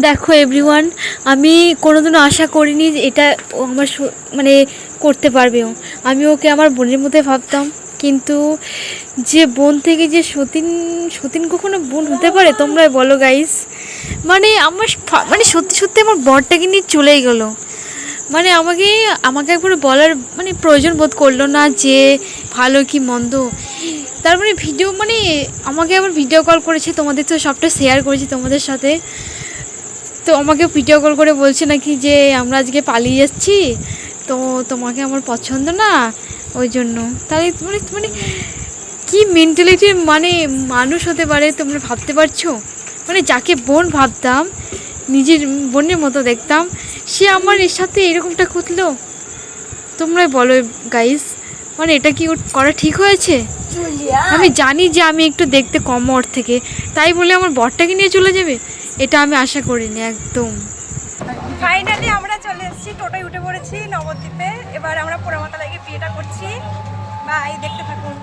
দেখো এভরিওয়ান, আমি কোনোদিনও আশা করিনি যে এটা ও আমার মানে করতে পারবে। আমি ওকে আমার বোনের মধ্যে ভাবতাম, কিন্তু যে বোন থেকে যে সতীন, সতীন কখনো বোন হতে পারে? তোমরাই বলো গাইস। মানে আমার মানে সত্যি সত্যি আমার বরটাকে নিয়ে চলেই গেলো। মানে আমাকে আমাকে একবার বলার মানে প্রয়োজন বোধ করলো না যে ভালো কি মন্দ। তারপরে ভিডিও মানে আমাকে আবার ভিডিও কল করেছে, তোমাদের তো সবটা শেয়ার করেছি তোমাদের সাথে। তো আমাকে ভিডিও কল করে বলছে নাকি যে আমরা আজকে পালিয়ে যাচ্ছি, তো তোমাকে আমার পছন্দ না, ওই জন্য। তাই মানে মানে কী মেন্টালিটির মানে মানুষ হতে পারে তোমরা ভাবতে পারছো? মানে যাকে বোন ভাবতাম, নিজের বোনের মতো দেখতাম, সে আমার এর সাথে এরকমটা করলো। তোমরাই বলো গাইস, মানে এটা কি করা ঠিক হয়েছে? আমি জানি যে আমি একটু দেখতে কম ওর থেকে, তাই বলে আমার বরটাকে নিয়ে চলে যাবে, এটা আমি আশা করিনি একদম। ফাইনালি আমরা চলে এসেছি, টোটোয় উঠে পড়েছি নবদ্বীপে। এবার আমরা পোড়ামাতা লাগে বিয়েটা করছি। বাই, দেখতে থাকুন।